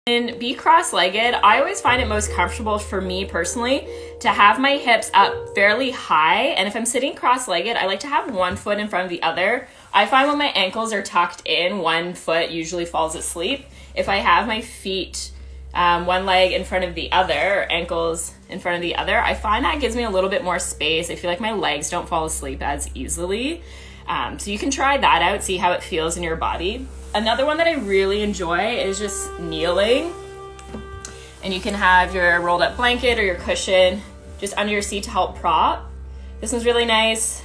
And be cross-legged. I always find it most comfortable for me personally to have my hips up fairly high. And if I'm sitting cross-legged, I like to have one foot in front of the other. I find when my ankles are tucked in, one foot usually falls asleep. If I have my feet, one leg in front of the other, or ankles in front of the other, I find that gives me a little bit more space. I feel like my legs don't fall asleep as easily. So you can try that out, see how it feels in your body. Another one that I really enjoy is just kneeling. And you can have your rolled up blanket or your cushion just under your seat to help prop. This one's really nice.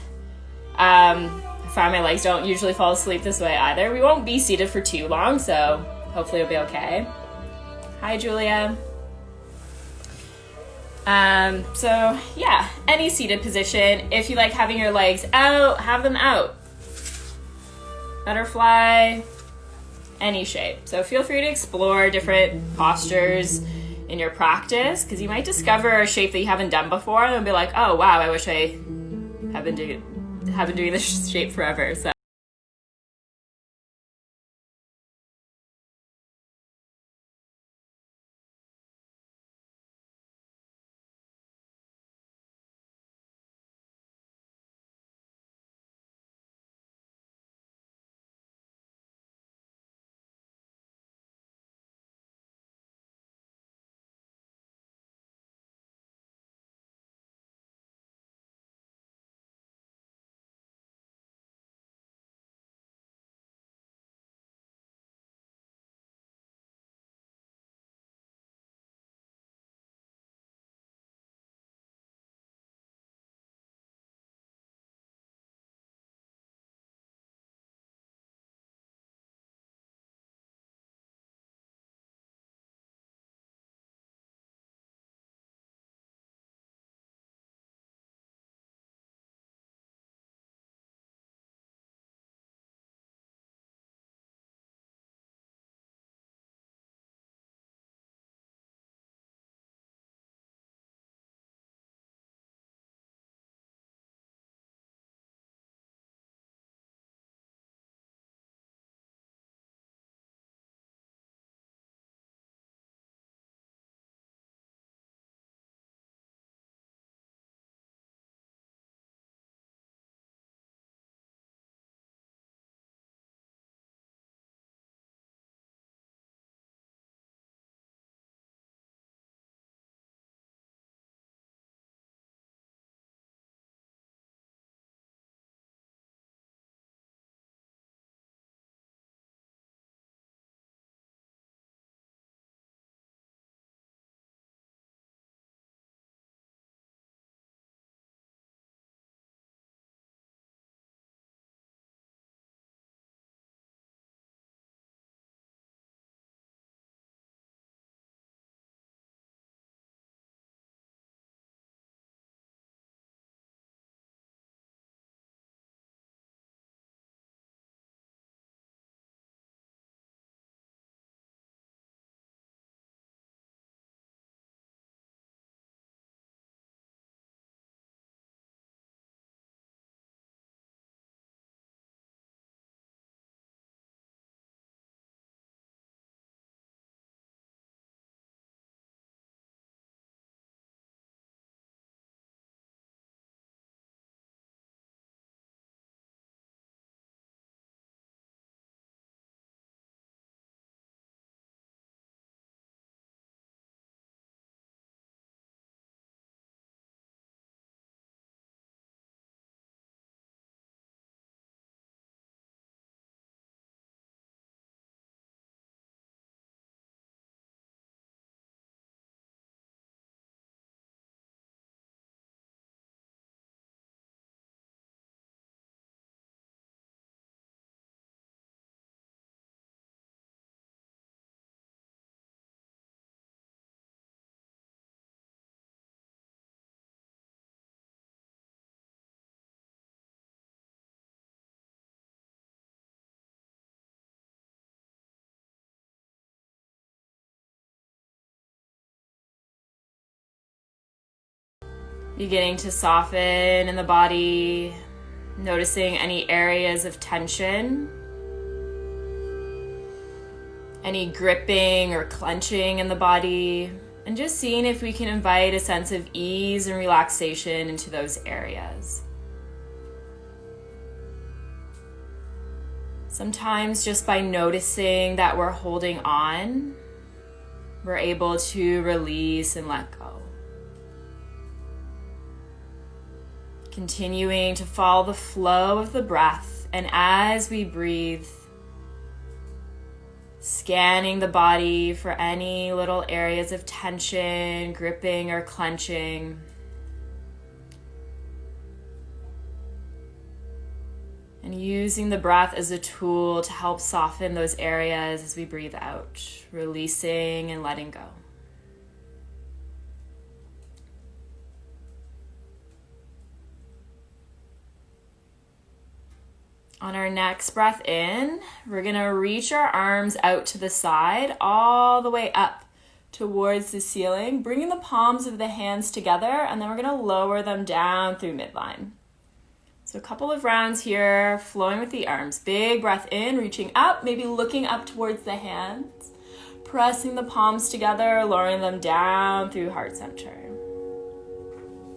I find my legs don't usually fall asleep this way either. We won't be seated for too long, so hopefully it'll be okay. Hi, Julia. So yeah, any seated position. If you like having your legs out, have them out. Butterfly, any shape. So feel free to explore different postures in your practice, because you might discover a shape that you haven't done before and be like, oh wow, I wish I have been doing this shape forever. So beginning to soften in the body, noticing any areas of tension. any gripping or clenching in the body, and just seeing if we can invite a sense of ease and relaxation into those areas. Sometimes just by noticing that we're holding on, we're able to release and let go. Continuing to follow the flow of the breath, and as we breathe, scanning the body for any little areas of tension, gripping or clenching. And using the breath as a tool to help soften those areas as we breathe out, releasing and letting go. On our next breath in, we're going to reach our arms out to the side, all the way up towards the ceiling, bringing the palms of the hands together, and then we're going to lower them down through midline. So a couple of rounds here, flowing with the arms. Big breath in, reaching up, maybe looking up towards the hands, pressing the palms together, lowering them down through heart center.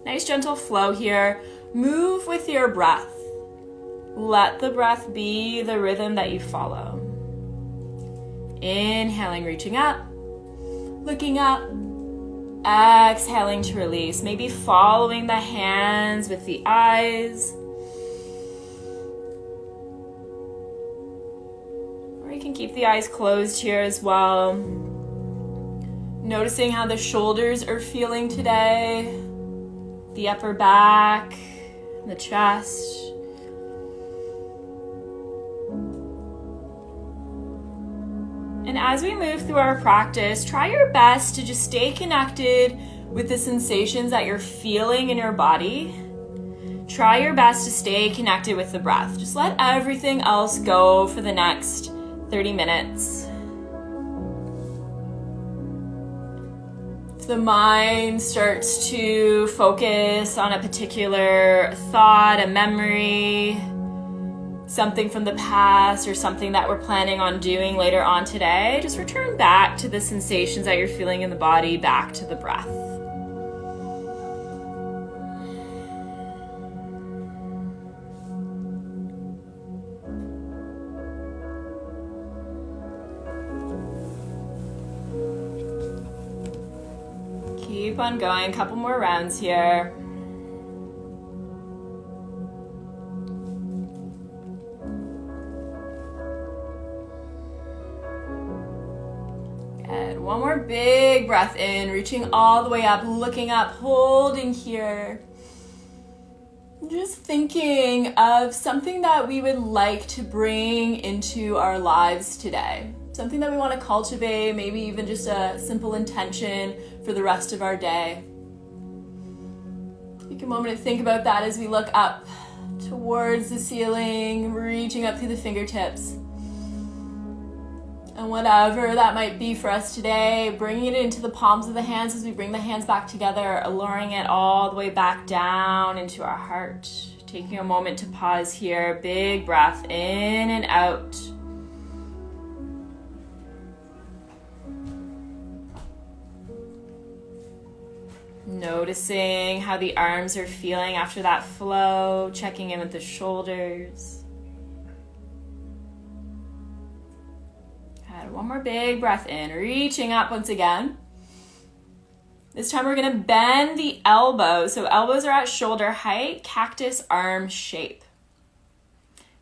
Nice gentle flow here. Move with your breath. Let the breath be the rhythm that you follow. Inhaling, reaching up, looking up, exhaling to release. Maybe following the hands with the eyes. Or you can keep the eyes closed here as well. Noticing how the shoulders are feeling today, the upper back, the chest. And as we move through our practice, try your best to just stay connected with the sensations that you're feeling in your body. Try your best to stay connected with the breath. Just let everything else go for the next 30 minutes. If the mind starts to focus on a particular thought, a memory, something from the past or something that we're planning on doing later on today, just return back to the sensations that you're feeling in the body, back to the breath. Keep on going, a couple more rounds here. One more big breath in, reaching all the way up, looking up, holding here. Just thinking of something that we would like to bring into our lives today. Something that we want to cultivate, maybe even just a simple intention for the rest of our day. Take a moment to think about that as we look up towards the ceiling, reaching up through the fingertips. And whatever that might be for us today, bringing it into the palms of the hands as we bring the hands back together, lowering it all the way back down into our heart. Taking a moment to pause here, big breath in and out. Noticing how the arms are feeling after that flow, checking in with the shoulders. One more big breath in, reaching up once again. This time we're going to bend the elbows. So elbows are at shoulder height, cactus arm shape.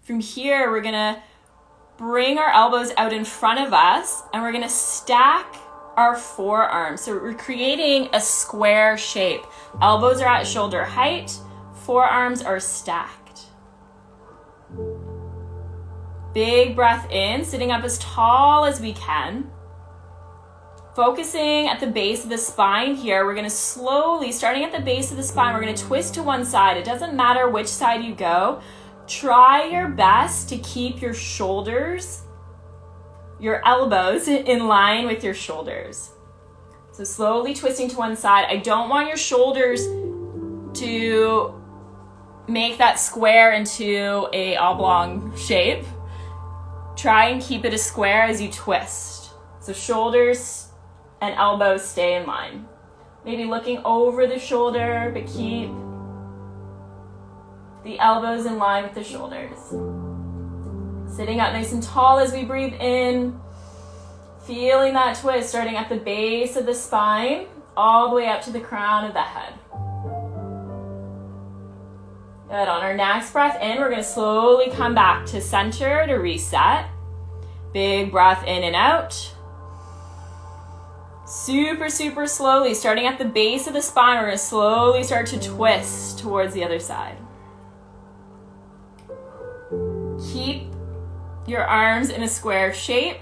From here, we're going to bring our elbows out in front of us and we're going to stack our forearms. So we're creating a square shape. Elbows are at shoulder height, forearms are stacked. Big breath in, sitting up as tall as we can. Focusing at the base of the spine here, we're going to slowly, starting at the base of the spine, we're going to twist to one side. It doesn't matter which side you go. Try your best to keep your shoulders, your elbows in line with your shoulders. So slowly twisting to one side. I don't want your shoulders to make that square into a oblong shape. Try and keep it a square as you twist. So shoulders and elbows stay in line. Maybe looking over the shoulder, but keep the elbows in line with the shoulders. Sitting up nice and tall as we breathe in. Feeling that twist starting at the base of the spine, all the way up to the crown of the head. Good. On our next breath in, we're going to slowly come back to center to reset. Big breath in and out. Super, super slowly, starting at the base of the spine, we're going to slowly start to twist towards the other side. Keep your arms in a square shape.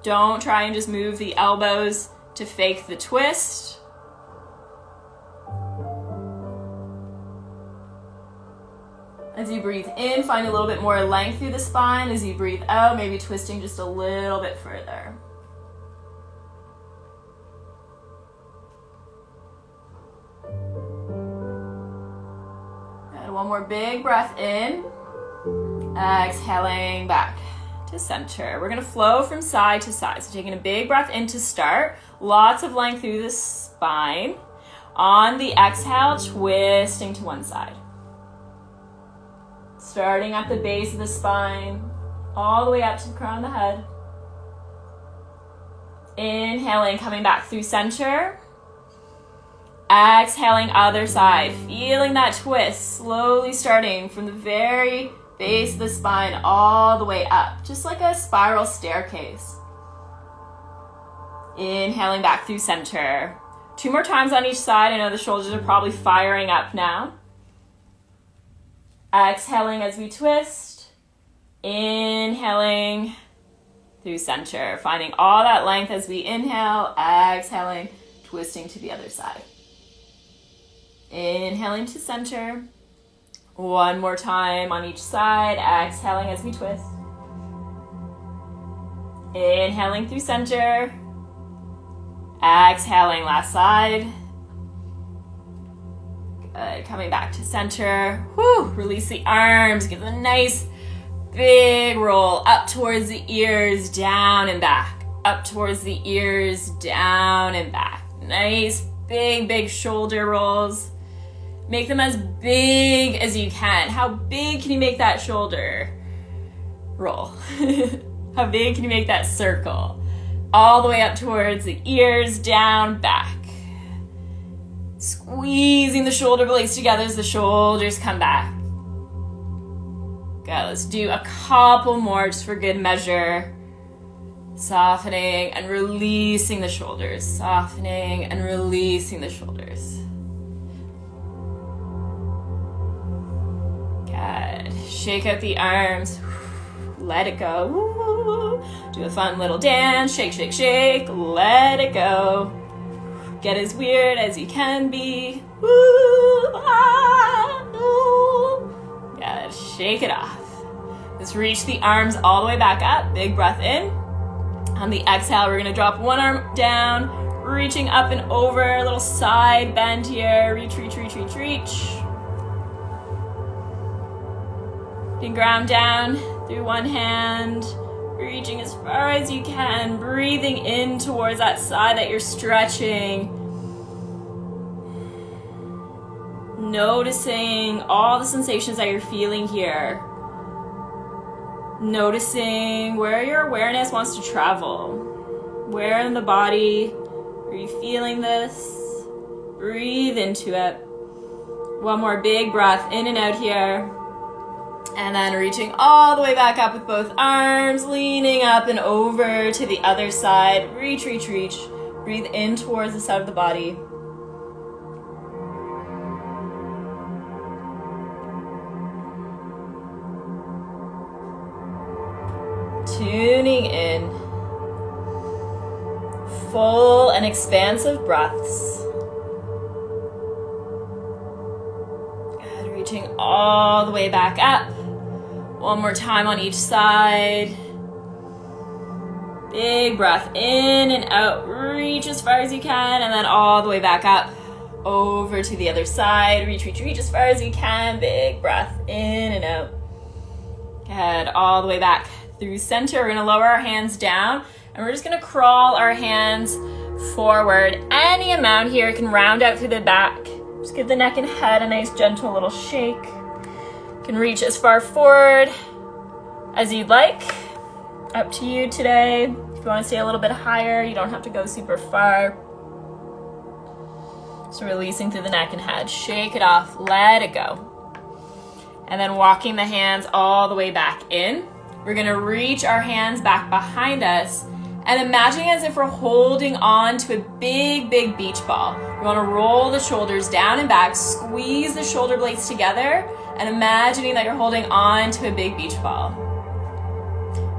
Don't try and just move the elbows to fake the twist. As you breathe in, find a little bit more length through the spine. As you breathe out, maybe twisting just a little bit further. And one more big breath in. Exhaling back to center. We're going to flow from side to side. So taking a big breath in to start. Lots of length through the spine. On the exhale, twisting to one side. Starting at the base of the spine, all the way up to the crown of the head. Inhaling, coming back through center. Exhaling, other side. Feeling that twist, slowly starting from the very base of the spine all the way up, just like a spiral staircase. Inhaling back through center. 2 more times on each side. I know the shoulders are probably firing up now. Exhaling as we twist. Inhaling through center. Finding all that length as we inhale. Exhaling, twisting to the other side. Inhaling to center. 1 more time on each side. Exhaling as we twist. Inhaling through center. Exhaling, last side. Good. Coming back to center. Whew. Release the arms. Give them a nice big roll up towards the ears, down and back. Up towards the ears, down and back. Nice big, big shoulder rolls. Make them as big as you can. How big can you make that shoulder roll? How big can you make that circle? All the way up towards the ears, down, back. Squeezing the shoulder blades together as the shoulders come back. Good, let's do a couple more just for good measure. Softening and releasing the shoulders. Softening and releasing the shoulders. Good. Shake out the arms. Let it go. Do a fun little dance. Shake, shake, shake. Let it go. Get as weird as you can be. Good. Shake it off. Just reach the arms all the way back up. Big breath in. On the exhale, we're going to drop one arm down, reaching up and over. A little side bend here. Reach, reach, reach, reach, reach. You can ground down through one hand, reaching as far as you can, breathing in towards that side that you're stretching. Noticing all the sensations that you're feeling here. Noticing where your awareness wants to travel. Where in the body are you feeling this? Breathe into it. One more big breath in and out here. And then reaching all the way back up with both arms, leaning up and over to the other side. Reach, reach, reach. Breathe in towards the side of the body. Tuning in. Full and expansive breaths. Good. Reaching all the way back up. One more time on each side. Big breath in and out. Reach as far as you can, and then all the way back up. Over to the other side. Reach, reach, reach as far as you can. Big breath in and out. Good. All the way back through center. We're going to lower our hands down And we're just gonna crawl our hands forward. Any amount here, can round out through the back. Just give the neck and head a nice gentle little shake. You can reach as far forward as you'd like. Up to you today. If you want to stay a little bit higher, you don't have to go super far. So releasing through the neck and head. Shake it off, let it go. And then walking the hands all the way back in. We're gonna reach our hands back behind us and imagining as if we're holding on to a big, big beach ball. We wanna roll the shoulders down and back, squeeze the shoulder blades together, and imagining that you're holding on to a big beach ball.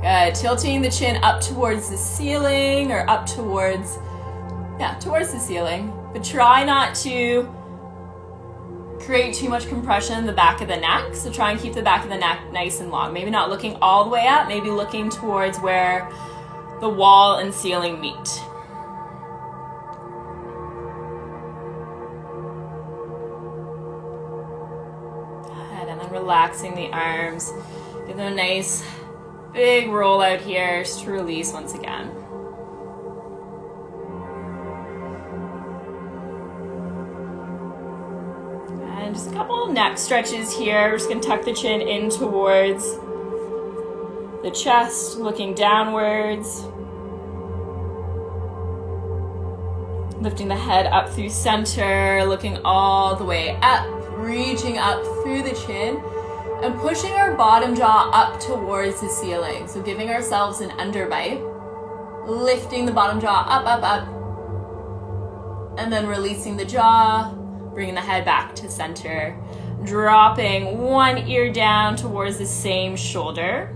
Good, tilting the chin up towards the ceiling or up towards the ceiling. But try not to create too much compression in the back of the neck. So try and keep the back of the neck nice and long. Maybe not looking all the way up, maybe looking towards where the wall and ceiling meet. Good, and then relaxing the arms. Give them a nice big roll out here just to release once again. And just a couple of neck stretches here. We're just going to tuck the chin in towards the chest, looking downwards. Lifting the head up through center, looking all the way up, reaching up through the chin, and pushing our bottom jaw up towards the ceiling. So giving ourselves an underbite, lifting the bottom jaw up, up, up, and then releasing the jaw, bringing the head back to center, dropping one ear down towards the same shoulder.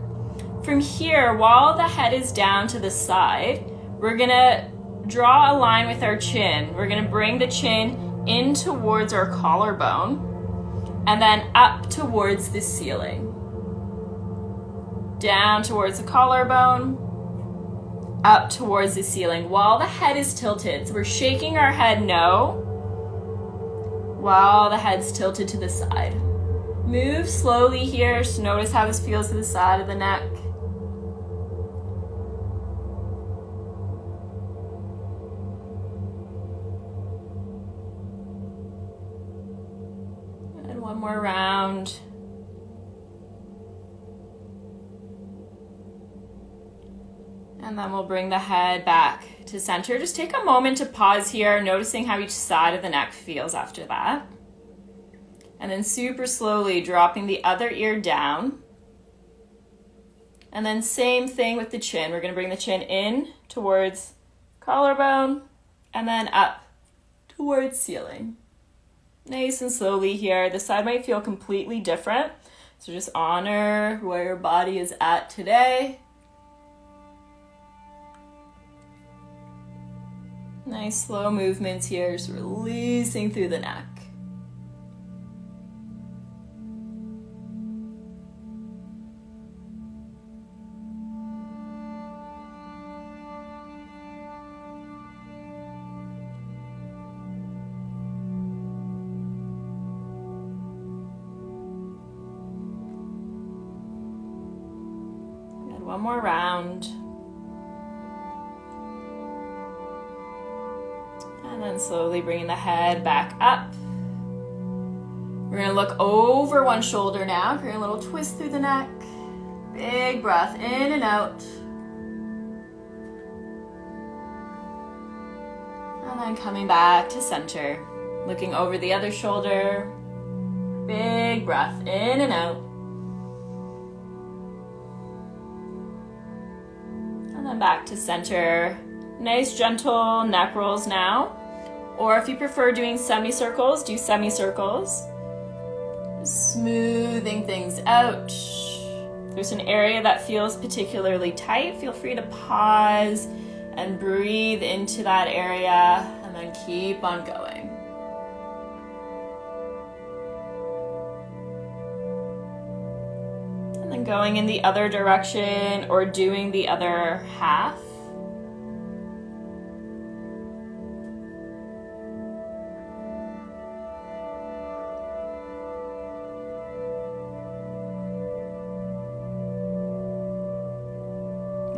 From here, while the head is down to the side, we're gonna draw a line with our chin. We're gonna bring the chin in towards our collarbone and then up towards the ceiling. Down towards the collarbone, up towards the ceiling while the head is tilted. So we're shaking our head no, while the head's tilted to the side. Move slowly here, just notice how this feels to the side of the neck. And one more round. And then we'll bring the head back to center. Just take a moment to pause here, noticing how each side of the neck feels after that. And then super slowly dropping the other ear down. And then same thing with the chin. We're gonna bring the chin in towards collarbone and then up towards ceiling. Nice and slowly here. This side might feel completely different. So just honor where your body is at today. Nice slow movements here, just releasing through the neck. And one more round. And then slowly bringing the head back up. We're gonna look over one shoulder now, create a little twist through the neck. Big breath in and out. And then coming back to center. Looking over the other shoulder. Big breath in and out. And then back to center. Nice gentle neck rolls now. Or if you prefer doing semicircles, do semicircles. Smoothing things out. If there's an area that feels particularly tight, feel free to pause and breathe into that area and then keep on going. And then going in the other direction or doing the other half.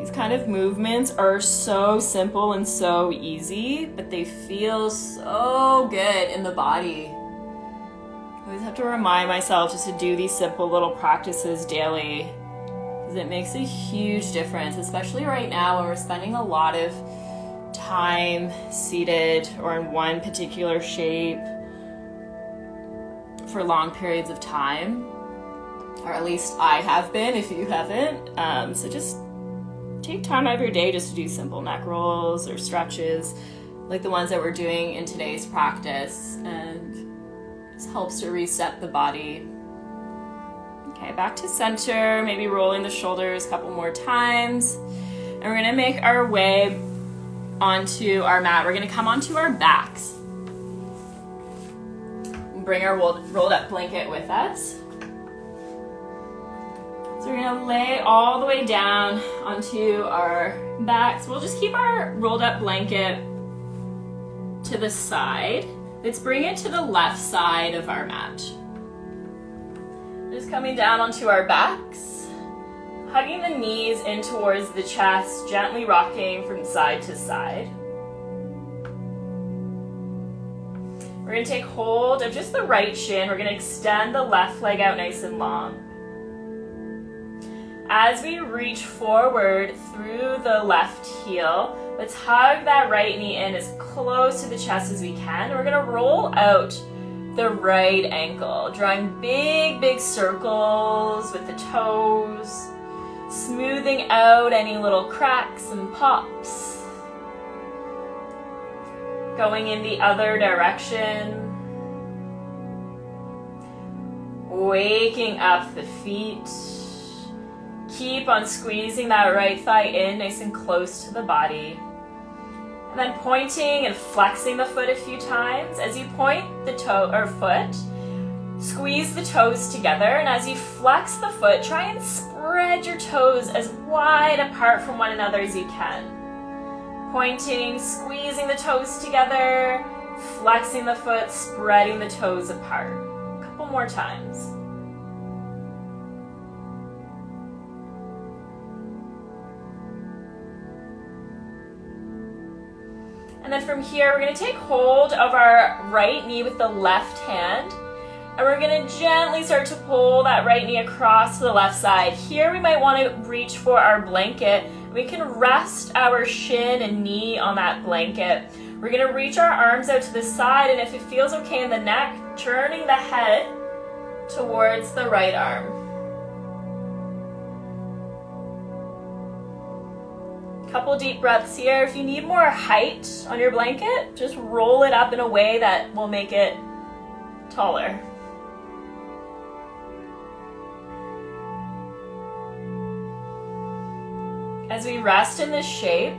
These kind of movements are so simple and so easy, but they feel so good in the body. I always have to remind myself just to do these simple little practices daily, because it makes a huge difference, especially right now when we're spending a lot of time seated or in one particular shape for long periods of time, or at least I have been if you haven't. So just take time out of your day just to do simple neck rolls or stretches like the ones that we're doing in today's practice, and this helps to reset the body. Okay, back to center, maybe rolling the shoulders a couple more times, and we're gonna make our way onto our mat. We're gonna come onto our backs. Bring our rolled up blanket with us. So we're gonna lay all the way down onto our backs. We'll just keep our rolled up blanket to the side. Let's bring it to the left side of our mat. Just coming down onto our backs, hugging the knees in towards the chest, gently rocking from side to side. We're gonna take hold of just the right shin. We're gonna extend the left leg out nice and long. As we reach forward through the left heel, let's hug that right knee in as close to the chest as we can. We're gonna roll out the right ankle, drawing big, big circles with the toes, smoothing out any little cracks and pops. Going in the other direction. Waking up the feet. Keep on squeezing that right thigh in nice and close to the body. And then pointing and flexing the foot a few times. As you point the toe or foot, squeeze the toes together. And as you flex the foot, try and spread your toes as wide apart from one another as you can. Pointing, squeezing the toes together, flexing the foot, spreading the toes apart. A couple more times. And then from here, we're going to take hold of our right knee with the left hand. And we're going to gently start to pull that right knee across to the left side. Here we might want to reach for our blanket. We can rest our shin and knee on that blanket. We're going to reach our arms out to the side, and if it feels okay in the neck, turning the head towards the right arm. Couple deep breaths here. If you need more height on your blanket, just roll it up in a way that will make it taller. As we rest in this shape,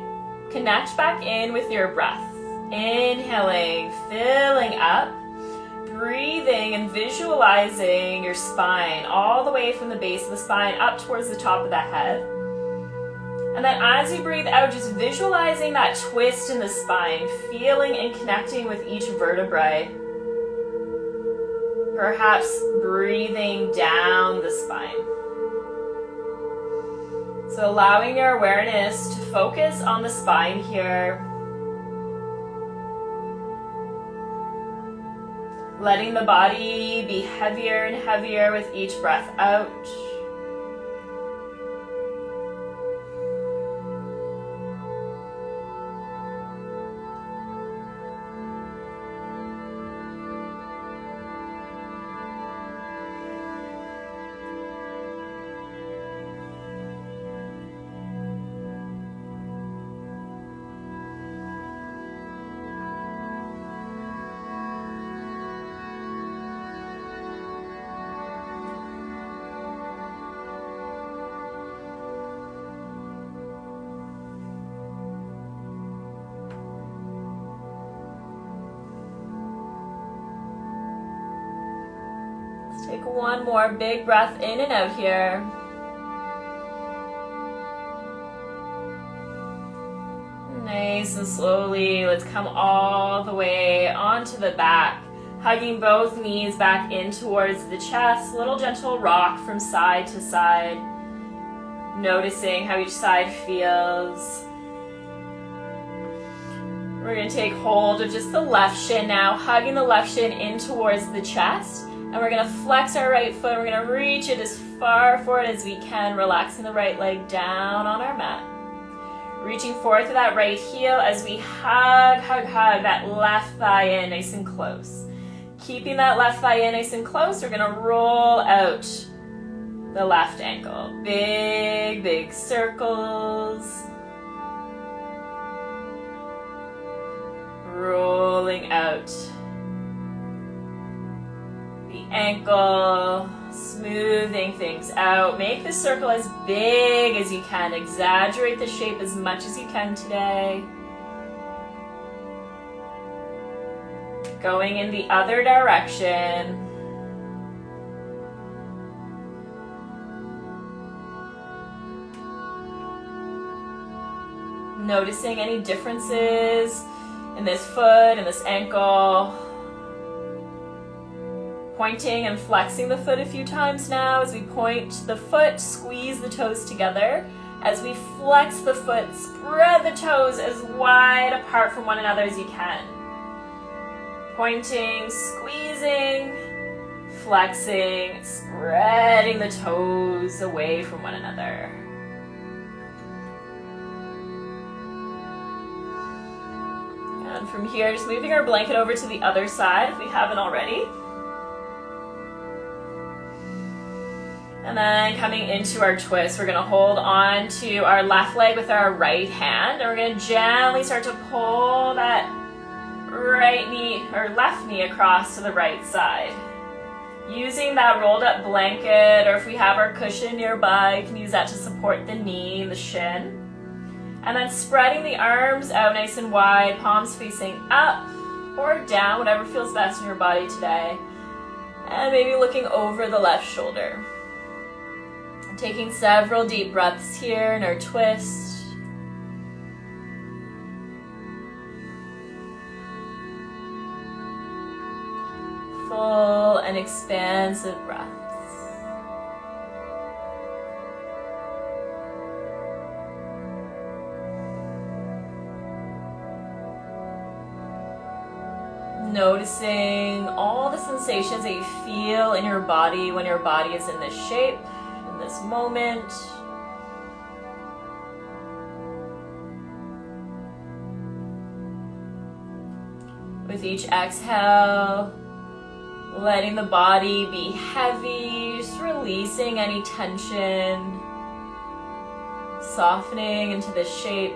connect back in with your breath. Inhaling, filling up, breathing and visualizing your spine all the way from the base of the spine up towards the top of the head. And then as you breathe out, just visualizing that twist in the spine, feeling and connecting with each vertebrae. Perhaps breathing down the spine. So allowing your awareness to focus on the spine here. Letting the body be heavier and heavier with each breath out. Take one more big breath in and out here. Nice and slowly, let's come all the way onto the back, hugging both knees back in towards the chest, little gentle rock from side to side. Noticing how each side feels. We're going to take hold of just the left shin now, hugging the left shin in towards the chest. And we're going to flex our right foot. We're going to reach it as far forward as we can, relaxing the right leg down on our mat. Reaching forward to that right heel as we hug that left thigh in nice and close. Keeping that left thigh in nice and close, we're going to roll out the left ankle. Big, big circles. Rolling out the ankle, smoothing things out. Make the circle as big as you can. Exaggerate the shape as much as you can today. Going in the other direction. Noticing any differences in this foot and this ankle. Pointing and flexing the foot a few times now. As we point the foot, squeeze the toes together. As we flex the foot, spread the toes as wide apart from one another as you can. Pointing, squeezing, flexing, spreading the toes away from one another. And from here, just moving our blanket over to the other side if we haven't already. And then coming into our twist, we're going to hold on to our left leg with our right hand. And we're going to gently start to pull that right knee or left knee across to the right side. Using that rolled up blanket, or if we have our cushion nearby, you can use that to support the knee, the shin. And then spreading the arms out nice and wide, palms facing up or down, whatever feels best in your body today. And maybe looking over the left shoulder. Taking several deep breaths here in our twist. Full and expansive breaths. Noticing all the sensations that you feel in your body when your body is in this shape, in this moment. With each exhale, letting the body be heavy, just releasing any tension, softening into this shape.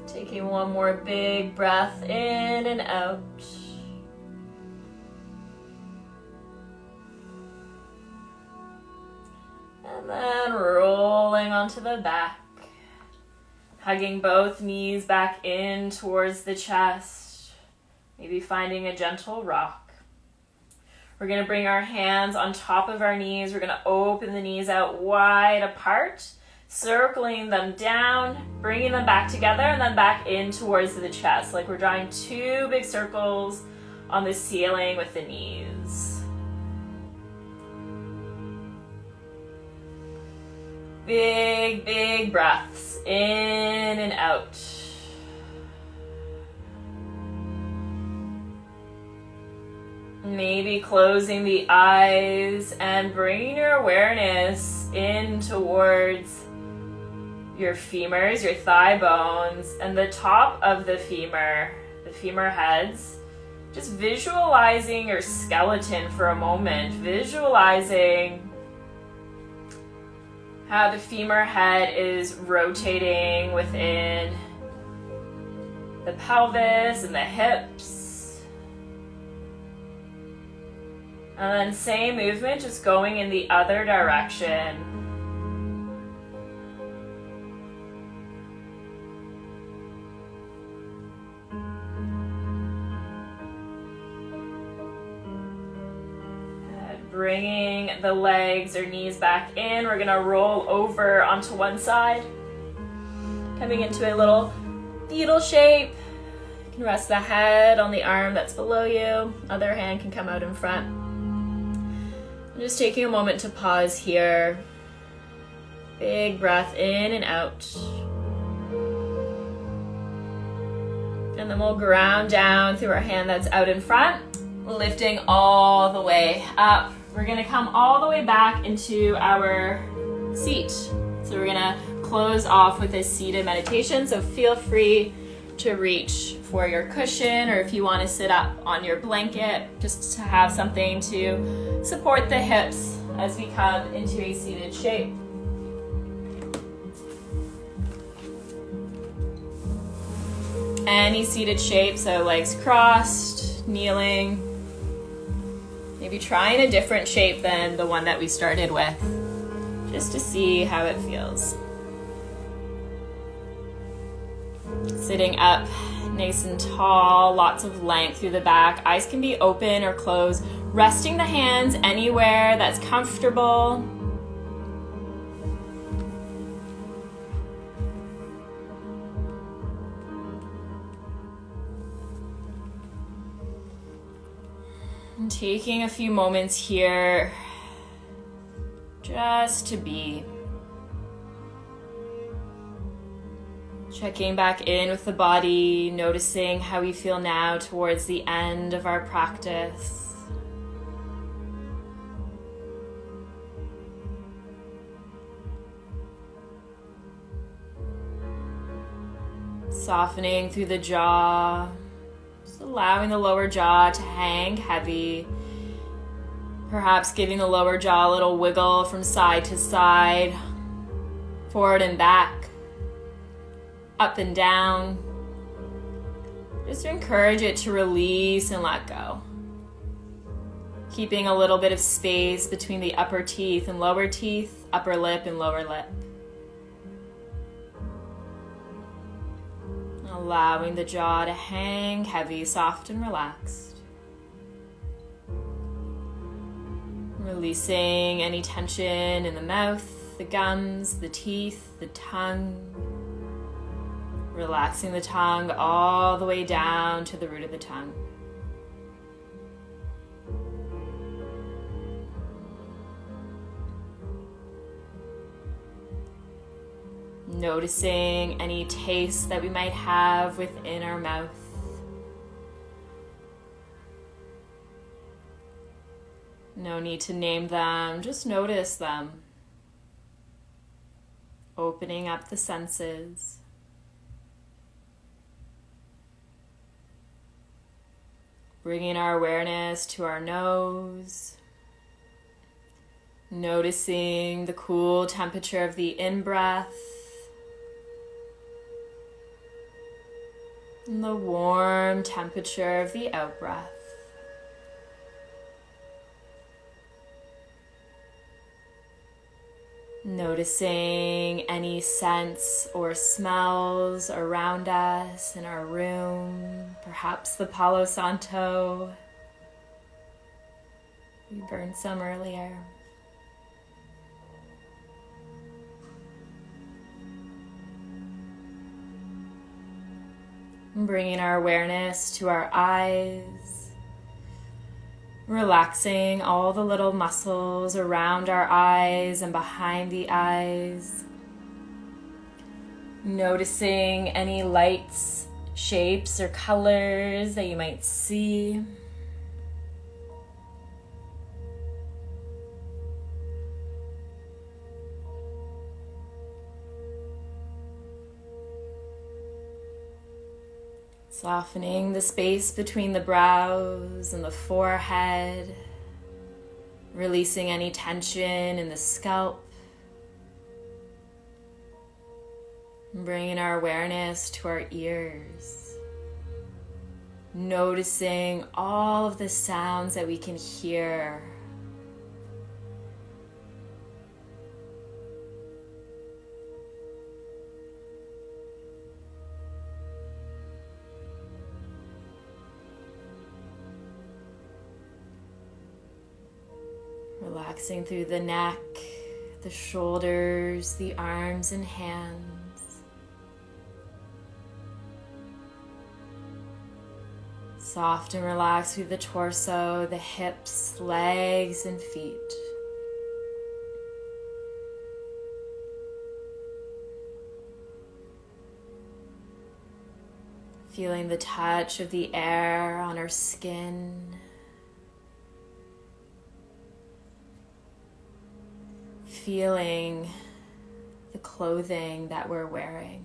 Taking one more big breath in and out. And then rolling onto the back. Hugging both knees back in towards the chest. Maybe finding a gentle rock. We're going to bring our hands on top of our knees. We're going to open the knees out wide apart. Circling them down, bringing them back together, and then back in towards the chest, like we're drawing two big circles on the ceiling with the knees. Big, big breaths in and out. Maybe closing the eyes and bringing your awareness in towards your femurs, your thigh bones, and the top of the femur heads. Just visualizing your skeleton for a moment. Visualizing how the femur head is rotating within the pelvis and the hips. And then same movement, just going in the other direction. Bringing the legs or knees back in. We're gonna roll over onto one side. Coming into a little fetal shape. You can rest the head on the arm that's below you. Other hand can come out in front. I'm just taking a moment to pause here. Big breath in and out. And then we'll ground down through our hand that's out in front, lifting all the way up. We're gonna come all the way back into our seat. So we're gonna close off with this seated meditation. So feel free to reach for your cushion, or if you wanna sit up on your blanket, just to have something to support the hips as we come into a seated shape. Any seated shape, so legs crossed, kneeling. Maybe trying a different shape than the one that we started with, just to see how it feels. Sitting up nice and tall, lots of length through the back. Eyes can be open or closed. Resting the hands anywhere that's comfortable. And taking a few moments here just to be. Checking back in with the body, noticing how we feel now towards the end of our practice. Softening through the jaw. Allowing the lower jaw to hang heavy. Perhaps giving the lower jaw a little wiggle from side to side, forward and back, up and down. Just to encourage it to release and let go. Keeping a little bit of space between the upper teeth and lower teeth, upper lip and lower lip. Allowing the jaw to hang heavy, soft and relaxed. Releasing any tension in the mouth, the gums, the teeth, the tongue. Relaxing the tongue all the way down to the root of the tongue. Noticing any taste that we might have within our mouth. No need to name them, just notice them. Opening up the senses. Bringing our awareness to our nose. Noticing the cool temperature of the in-breath. And the warm temperature of the out-breath. Noticing any scents or smells around us in our room, perhaps the Palo Santo. We burned some earlier. Bringing our awareness to our eyes, relaxing all the little muscles around our eyes and behind the eyes. Noticing any lights, shapes, or colors that you might see. Softening the space between the brows and the forehead, releasing any tension in the scalp. Bringing our awareness to our ears. Noticing all of the sounds that we can hear. Relaxing through the neck, the shoulders, the arms and hands. Soft and relaxed through the torso, the hips, legs, and feet. Feeling the touch of the air on our skin. Feeling the clothing that we're wearing.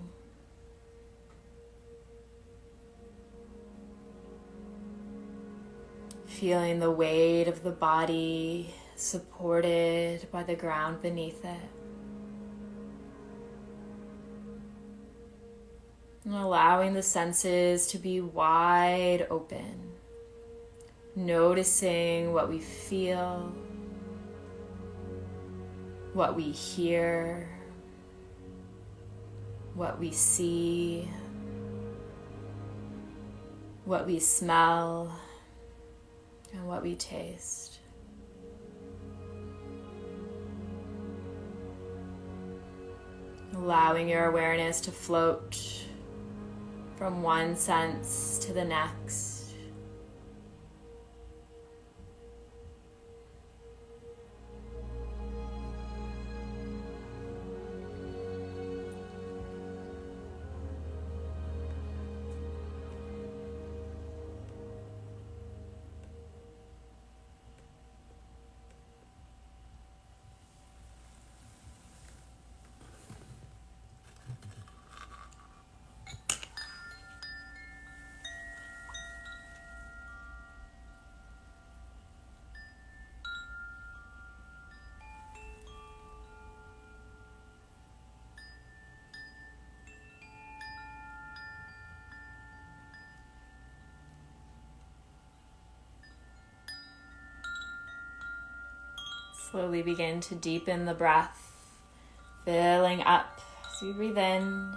Feeling the weight of the body supported by the ground beneath it. And allowing the senses to be wide open. Noticing what we feel, what we hear, what we see, what we smell, and what we taste. Allowing your awareness to float from one sense to the next. Slowly begin to deepen the breath, filling up as we breathe in.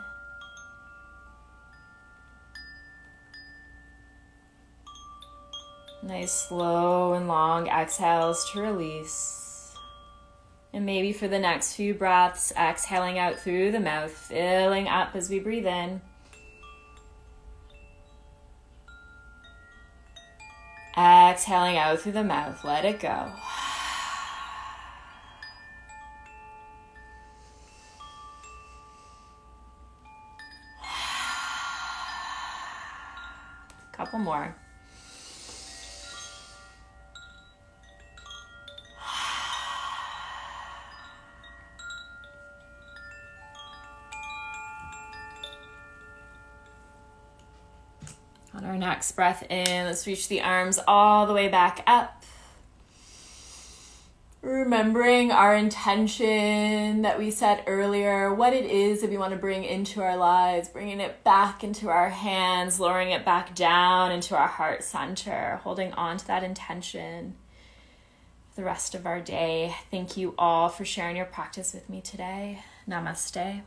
Nice slow and long exhales to release. And maybe for the next few breaths, exhaling out through the mouth, filling up as we breathe in. Exhaling out through the mouth, let it go. Couple more. On our next breath in, let's reach the arms all the way back up. Remembering our intention that we set earlier, what it is that we want to bring into our lives, bringing it back into our hands, lowering it back down into our heart center, holding on to that intention for the rest of our day. Thank you all for sharing your practice with me today. Namaste.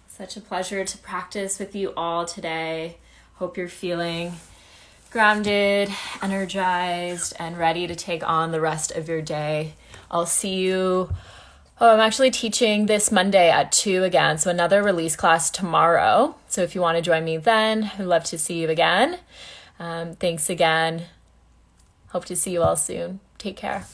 Such a pleasure to practice with you all today. Hope you're feeling grounded, energized, and ready to take on the rest of your day. I'll see you. I'm actually teaching this Monday at 2 again, so another release class tomorrow. So if you want to join me then, I'd love to see you again. Thanks again. Hope to see you all soon. Take care.